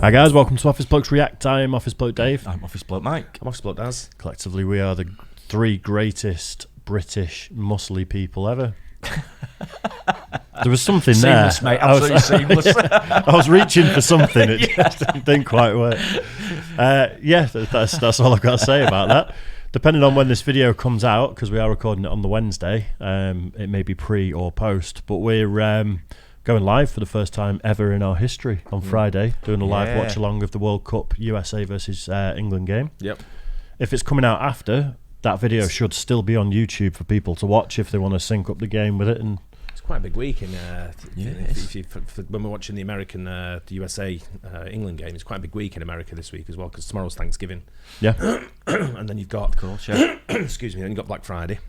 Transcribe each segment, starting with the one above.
Hi guys, welcome to Office Blokes React. I'm Office Bloke Dave. I'm Office Bloke Mike. I'm Office Bloke Daz. Collectively, we are the three greatest British muscly people ever. There was something Seamless, there. mate. Absolutely seamless. I was reaching for something. It just didn't quite work. That's all I've got to say about that. Depending on when this video comes out, because we are recording it on the Wednesday, it may be pre or post, but we're going live for the first time ever in our history on Friday, doing a live watch along of the World Cup USA versus England game. Yep. If it's coming out after, that video should still be on YouTube for people to watch if they want to sync up the game with it. And it's quite a big week in when we're watching the American, the USA England game. It's quite a big week in America this week as well, because tomorrow's Thanksgiving. Yeah. And then you've got, Of course, yeah. excuse me, then you've got Black Friday.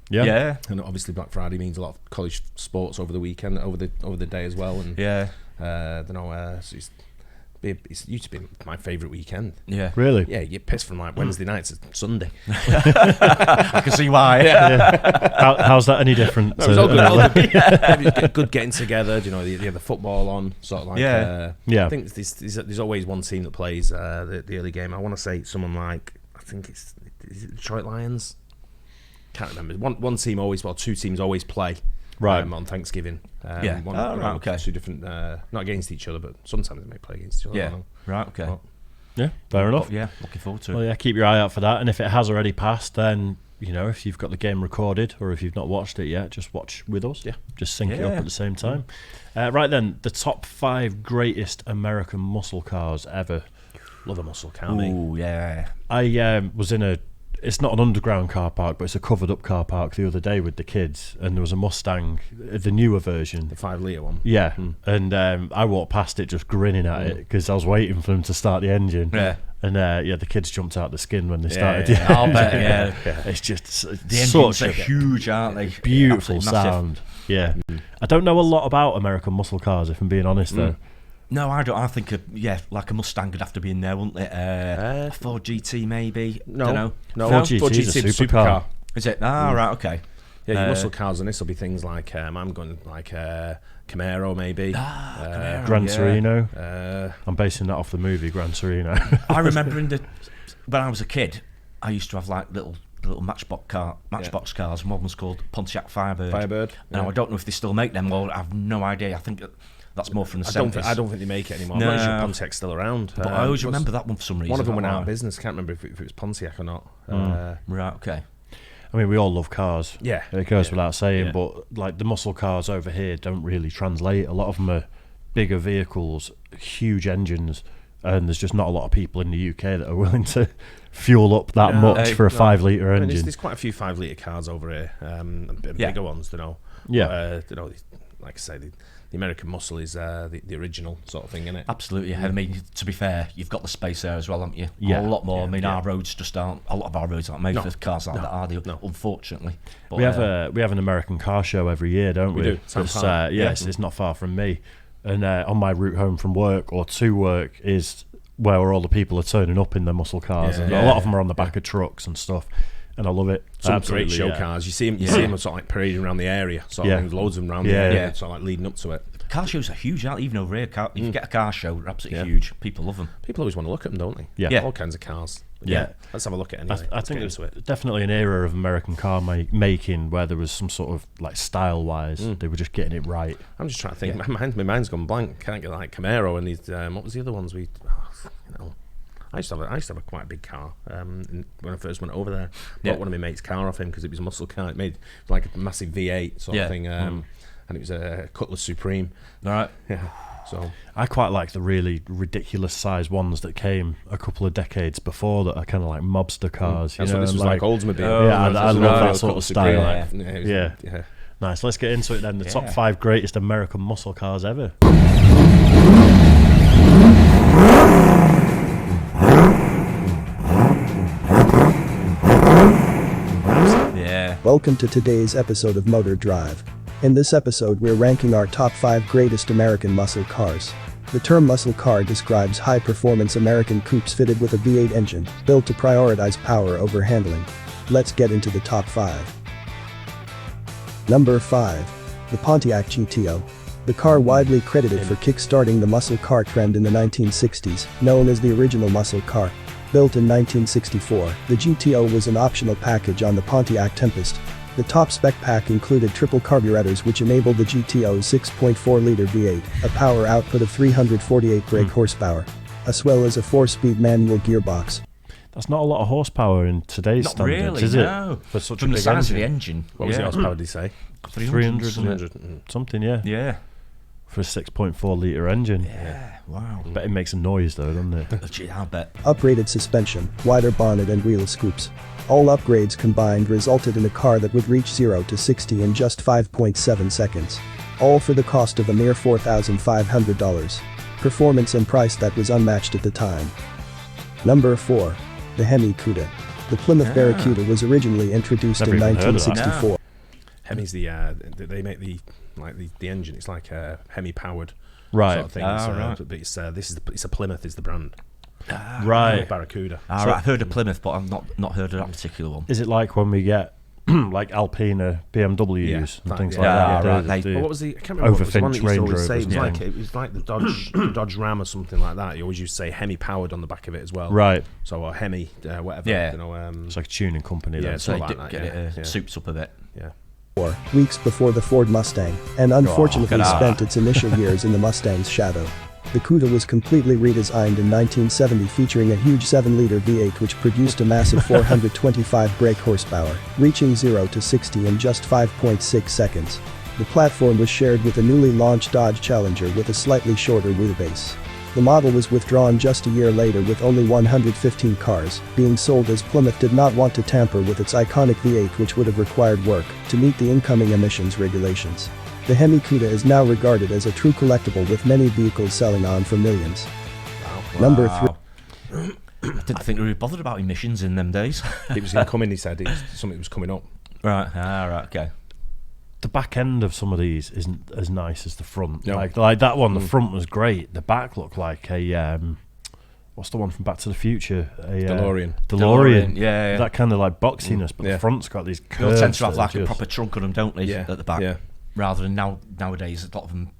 Yeah. And obviously Black Friday means a lot of college sports over the weekend, over the day as well. And so it's used to be my favourite weekend. Yeah. Really? Yeah, you get pissed from like Wednesday night to Sunday. I can see why. Yeah. How's that any different? No, it was all good. Good getting together. You know, you have the football on, sort of like. I think there's always one team that plays the early game. I want to say someone like, I think is it Detroit Lions? Can't remember. One team always, well, two teams always play. Right. On Thanksgiving. Okay. Two different, not against each other, but sometimes they may play against each other. Yeah. Right. Okay. Well, Yeah, fair enough. Yeah. Looking forward to it. Well, yeah, keep your eye out for that. And if it has already passed, then, you know, if you've got the game recorded or if you've not watched it yet, just watch with us. Yeah. Just sync it up at the same time. Right then, the top 5 greatest American muscle cars ever. Love a muscle car, mate. Ooh, yeah. I was in it's not an underground car park, but it's a covered up car park the other day with the kids, and there was a Mustang, the newer version. The 5 litre one. Yeah. And I walked past it just grinning at it because I was waiting for them to start the engine. Yeah. And the kids jumped out the skin when they started. Yeah. I'll bet. Yeah. It's just The engines such are huge, aren't they? beautiful Absolutely massive. sound. Yeah. I don't know a lot about American muscle cars, if I'm being honest, though. No, I don't. I think like a Mustang would have to be in there, wouldn't it? Ford GT maybe. No, Dunno. no. Ford GT is a supercar. Is it? Right. Okay. Yeah, your muscle cars on this will be things like I'm going like Camaro maybe. Camaro, Gran Torino. I'm basing that off the movie Gran Torino. I remember when I was a kid, I used to have like little Matchbox cars. One was called Pontiac Firebird. Now I don't know if they still make them. Well, I have no idea. I think that's more from the 70s. I don't think they make it anymore. No. I'm not sure Pontiac's still around. But I always remember that one for some reason. One of them went out of business. Can't remember if it was Pontiac or not. Right. Okay. I mean, we all love cars. Yeah. It goes without saying, Yeah. but like the muscle cars over here don't really translate. A lot of them are bigger vehicles, huge engines, and there's just not a lot of people in the UK that are willing to fuel up that much for a 5 litre engine. I mean, there's quite a few 5 litre cars over here, bigger ones, you know. Yeah. Like I say, the American muscle is the original sort of thing, isn't it? Absolutely. I mean, to be fair, you've got the space there as well, haven't you? Yeah. A lot more. Yeah. I mean, our roads just aren't. A lot of our roads aren't made for cars like that, are they? No. Unfortunately. But, We have an American car show every year, don't we? We do. It's not far from me. And on my route home from work or to work is where all the people are turning up in their muscle cars. Yeah. And a lot of them are on the back of trucks and stuff. And I love it. Some great show cars. You see them sort of like parading around the area. Sort of things, loads of them around the area. Sort of like leading up to it. car shows are huge, aren't they? Even over here. If you get a car show, they're absolutely huge. People love them. People always want to look at them, don't they? Yeah. All kinds of cars. Yeah. Let's have a look at it anyway. I think there's definitely an era of American car making where there was some sort of like style-wise, they were just getting it right. I'm just trying to think. My mind's gone blank. Can't get like Camaro and these. What was the other ones I used to have a quite big car when I first went over there. Bought one of my mate's car off him because it was a muscle car. It made like a massive V8 sort of thing, and it was a Cutlass Supreme. All right. Yeah. So I quite like the really ridiculous size ones that came a couple of decades before that are kind of like mobster cars. That's what this was like Oldsmobile. I love that sort of style. Yeah. Nice. Let's get into it then. The top 5 greatest American muscle cars ever. Welcome to today's episode of Motor Drive. In this episode we're ranking our top 5 greatest American muscle cars. The term muscle car describes high-performance American coupes fitted with a V8 engine, built to prioritize power over handling. Let's get into the top 5. Number 5. The Pontiac GTO. The car widely credited for kick-starting the muscle car trend in the 1960s, known as the original muscle car. Built in 1964, the GTO was an optional package on the Pontiac Tempest. The top spec pack included triple carburetors which enabled the GTO's 6.4-liter V8, a power output of 348 brake horsepower, as well as a 4-speed manual gearbox. That's not a lot of horsepower in today's Not standards, really, is no. it? For such From a the big size engine. of the engine. What was the horsepower, did he say? 300 300. something, yeah. Yeah. For a 6.4-litre engine. Yeah, wow. Bet it makes a noise though, doesn't it? Gee, I'll bet. Upgraded suspension, wider bonnet and wheel scoops. All upgrades combined resulted in a car that would reach 0 to 60 in just 5.7 seconds. All for the cost of a mere $4,500. Performance and price that was unmatched at the time. Number 4. The Hemi Cuda. The Plymouth Barracuda was originally introduced Never in even heard of that. 1964. Hemi's they make the engine. It's like a Hemi powered Right. sort of thing. Right. But it's a Plymouth is the brand. Right. Barracuda. Right, I've heard of Plymouth, but I've not heard of that particular one. Is it like when we get like Alpina BMWs and things like that? right. Well, what was the? I can't remember. What was the one that Overfinch you Range always say. Rovers, It was like the Dodge, the Dodge Ram or something like that. You always used to say Hemi powered on the back of it as well. Right. So or Hemi, whatever. Yeah. You know, It's like a tuning company. Yeah, then. So like they that, get yeah. it soups up a bit. yeah. Weeks before the Ford Mustang, and unfortunately look at spent its initial years in the Mustang's shadow. The Cuda was completely redesigned in 1970, featuring a huge 7-liter V8 which produced a massive 425 brake horsepower, reaching 0 to 60 in just 5.6 seconds. The platform was shared with a newly launched Dodge Challenger with a slightly shorter wheelbase. The model was withdrawn just a year later with only 115 cars being sold, as Plymouth did not want to tamper with its iconic V8, which would have required work to meet the incoming emissions regulations. The Hemi Cuda is now regarded as a true collectible, with many vehicles selling on for millions. Wow. Number 3. I didn't think we were bothered about emissions in them days. It was going to come in. He said something was coming up. Right. Right. Okay. The back end of some of these isn't as nice as the front. No. Like that one, the front was great. The back looked like a what's the one from Back to the Future? DeLorean. DeLorean. Yeah. That kind of like boxiness, but Yeah. the front's got these They curves. tend to have that like are a just- proper trunk on them, don't they? Yeah. At the back. Yeah. Rather than nowadays, a lot of them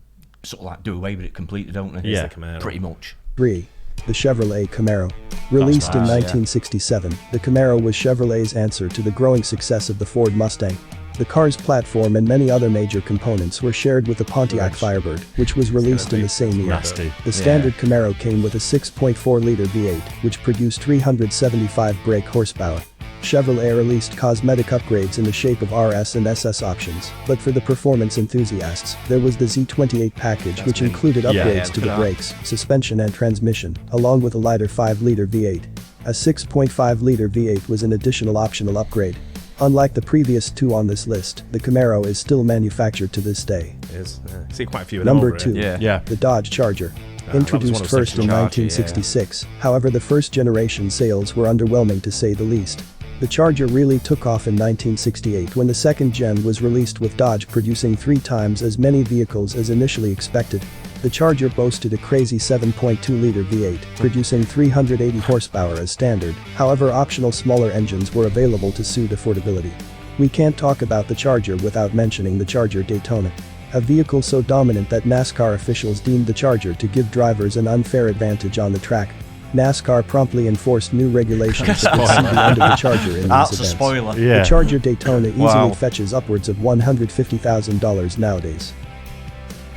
sort of like do away with it completely, don't they? Yeah. The Camaro. Pretty much. 3. The Chevrolet Camaro. Released in nice, yeah. 1967, the Camaro was Chevrolet's answer to the growing success of the Ford Mustang. The car's platform and many other major components were shared with the Pontiac Firebird, which was released in the same year. nasty. The standard Camaro came with a 6.4-liter V8, which produced 375 brake horsepower. Chevrolet released cosmetic upgrades in the shape of RS and SS options, but for the performance enthusiasts, there was the Z28 package, which included upgrades to the brakes, suspension and transmission, along with a lighter 5-liter V8. A 6.5-liter V8 was an additional optional upgrade. Unlike the previous two on this list, the Camaro is still manufactured to this day. It is. See quite a few of them Number over 2. here. Yeah. The Dodge Charger. that was one Introduced of the first in Charger, 1966, however the first generation sales were underwhelming to say the least. The Charger really took off in 1968 when the second gen was released, with Dodge producing 3 times as many vehicles as initially expected. The Charger boasted a crazy 7.2-liter V8, producing 380 horsepower as standard, however optional smaller engines were available to suit affordability. We can't talk about the Charger without mentioning the Charger Daytona. A vehicle so dominant that NASCAR officials deemed the Charger to give drivers an unfair advantage on the track. NASCAR promptly enforced new regulations that would see the end of the Charger in these That's events. a spoiler. Yeah. The Charger Daytona easily Wow. fetches upwards of $150,000 nowadays.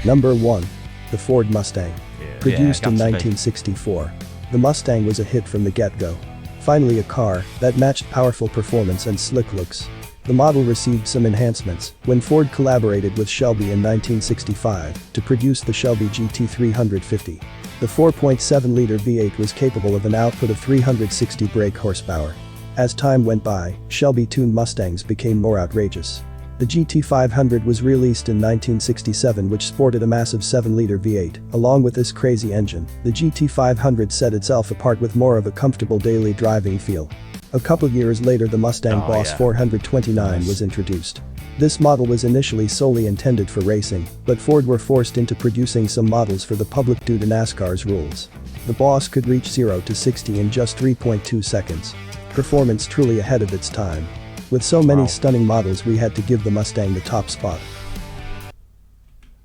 Number 1. The Ford Mustang. Produced in got to be. 1964. The Mustang was a hit from the get-go. Finally a car that matched powerful performance and slick looks. The model received some enhancements when Ford collaborated with Shelby in 1965 to produce the Shelby GT350. The 4.7-liter V8 was capable of an output of 360 brake horsepower. As time went by, Shelby-tuned Mustangs became more outrageous. The GT500 was released in 1967, which sported a massive 7-liter V8. Along with this crazy engine, the GT500 set itself apart with more of a comfortable daily driving feel. A couple years later, the Mustang Boss 429 was introduced. This model was initially solely intended for racing, but Ford were forced into producing some models for the public due to NASCAR's rules. The Boss could reach 0 to 60 in just 3.2 seconds. Performance truly ahead of its time. With so many stunning models, we had to give the Mustang the top spot.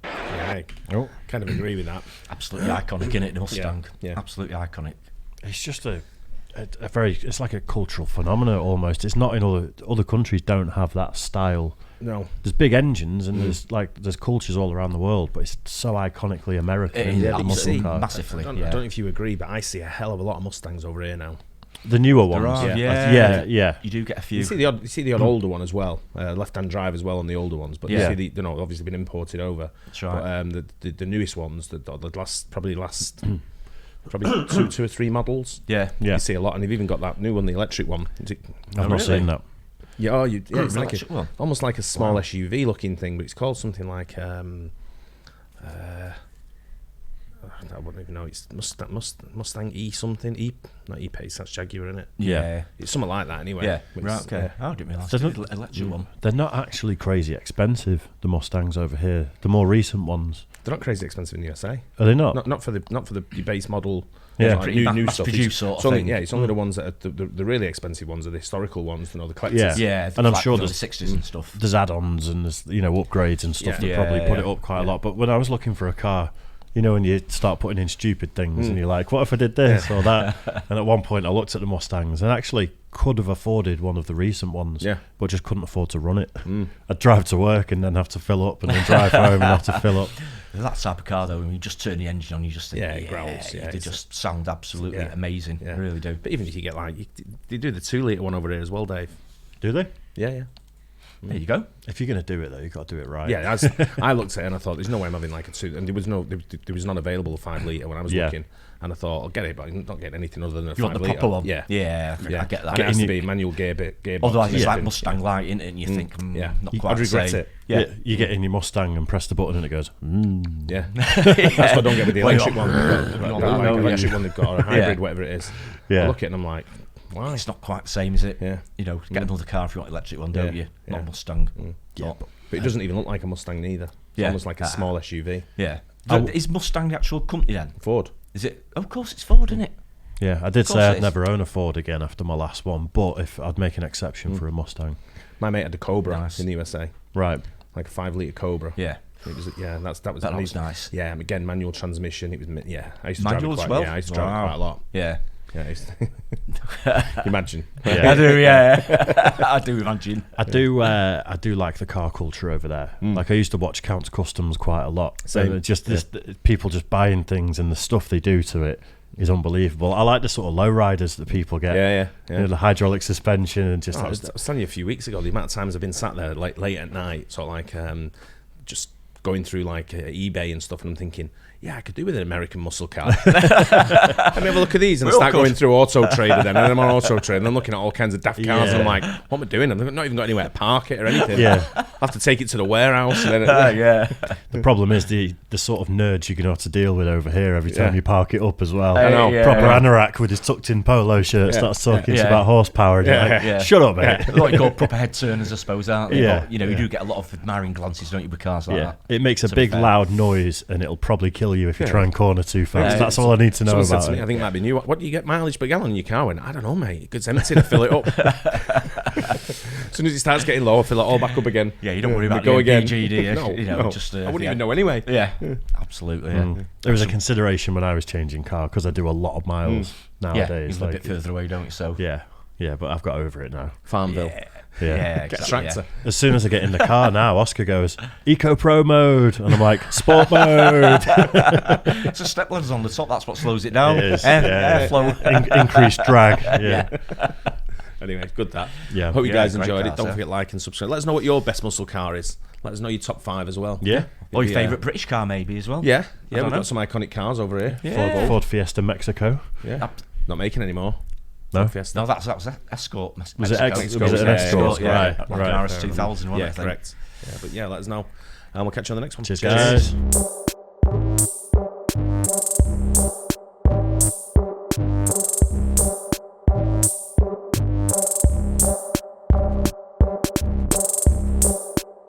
Yeah, kind of agree with that. Absolutely iconic, innit, the Mustang? Yeah. Absolutely iconic. It's just a very, it's like a cultural phenomenon almost. It's not in other countries don't have that style. No, there's big engines and there's cultures all around the world, but it's so iconically American. Yeah, muscle car. massively. I don't know if you agree, but I see a hell of a lot of Mustangs over here now. The newer ones, yeah. You do get a few. You see the odd older one as well, left-hand drive as well on the older ones, but you see they're not obviously been imported over. That's right. But the newest ones, the last probably two or three models. Yeah. You see a lot, and they've even got that new one, the electric one. I've not seen that. Yeah, it's like almost like a small SUV looking thing, but it's called something like I wouldn't even know. It's Mustang E something. Not E-Pace. That's Jaguar, isn't it? Yeah. It's something like that anyway. Yeah. Right. Okay. I didn't realise. The electric one. They're not actually crazy expensive. The Mustangs over here, the more recent ones. They're not crazy expensive in the USA. Are they not? Not for the base model. Yeah, like new stuff. Sort of thing. Yeah, it's only the ones that are the really expensive ones are the historical ones, the collectors. Yeah, and I'm sure there's the 60s and stuff. There's add-ons and there's upgrades and stuff that probably put it up quite a lot. But when I was looking for a car, when you start putting in stupid things and you're like, what if I did this or that? And at one point I looked at the Mustangs and actually could have afforded one of the recent ones, but just couldn't afford to run it. I'd drive to work and then have to fill up and then drive home and have to fill up. That type of car though, when you just turn the engine on, you just think, it growls. They just sound absolutely amazing. They really do. But even if you get they do the 2-litre one over here as well, Dave. Do they? Yeah. There you go. If you're going to do it though, you've got to do it right. Yeah, I looked at it and I thought, there's no way I'm having like a 2, and there was none available a 5-litre when I was looking, and I thought I'll get it, but I'm not getting anything other than a 5-litre. You want the proper one? Yeah, I get that. It has to be manual gearbox. Otherwise, it's like Mustang Light, isn't it? And you think, not quite. I'd regret it. Yeah, you get in your Mustang and press the button and it goes. Yeah, that's what I don't get with the electric one. Electric one they've got, or a hybrid, whatever it is. Yeah, I look at it and I'm like, why? It's not quite the same, is it? Yeah. Get another car if you want an electric one, don't you? Not a Mustang. Yeah, but it doesn't even look like a Mustang neither. It's almost like a small SUV. Yeah. Is Mustang the actual company then? Ford. Is it? Of course, it's Ford, isn't it? Yeah, I did say I'd never own a Ford again after my last one, but if I'd make an exception for a Mustang. My mate had a Cobra in the USA. Right. Like a 5-litre Cobra. Yeah. It was, that was nice. Yeah, again, manual transmission. It was, I used to manual drive it as well? Yeah, I used to drive it quite a lot. Yeah. Imagine. Yeah. I do. Yeah, I do imagine. I do like the car culture over there. Like I used to watch Count's Customs quite a lot. Same. People just buying things and the stuff they do to it is unbelievable. I like the sort of lowriders that people get. Yeah. The hydraulic suspension and just. I was telling you a few weeks ago the amount of times I've been sat there late at night, sort of like just going through like eBay and stuff, and I'm thinking, I could do with an American muscle car. Let me have a look at these and start going through Auto Trader then. And I'm on Auto Trader and I'm looking at all kinds of daft cars and I'm like, what am I doing? I've not even got anywhere to park it or anything. Yeah. I have to take it to the warehouse. And then The problem is the sort of nerds you're going to have to deal with over here every time you park it up as well. I know. Proper anorak with his tucked in polo shirt starts talking about horsepower. And you're like, shut up, mate. What you call proper head turners, I suppose, aren't they? Yeah. But, you do get a lot of admiring glances, don't you, with cars like that? It makes a big loud noise and it'll probably kill you if you try and corner too fast. That's all I need to know about said to me, I think it might be new. What do you get mileage per gallon in your car? And I don't know, mate. It's empty to fill it up. As soon as it starts getting low, I fill it all back up again. Yeah, you don't worry about go the again. MPG, do you? No. Just, I wouldn't even know anyway. Yeah, absolutely. Yeah. There was a consideration when I was changing car because I do a lot of miles nowadays. You live a bit further away, don't you? So yeah, but I've got over it now. Farmville. Yeah. Get a tractor. As soon as I get in the car now, Oscar goes, Eco Pro mode. And I'm like, Sport mode. It's the step ladders on the top. That's what slows it down. It is. Airflow. Increased drag. Yeah. Anyway, good that. Yeah. Hope you guys enjoyed it. Don't forget like and subscribe. Let us know what your best muscle car is. Let us know your top 5 as well. Yeah. Or your favourite British car maybe as well. Yeah. We've got some iconic cars over here. Yeah. Ford Fiesta Mexico. Yeah. Not making anymore. No, no, that was Escort. Was it an Escort? Right. Right. RS 2000. Yeah, correct. Yeah, but let us know, and we'll catch you on the next one. Cheers. Guys.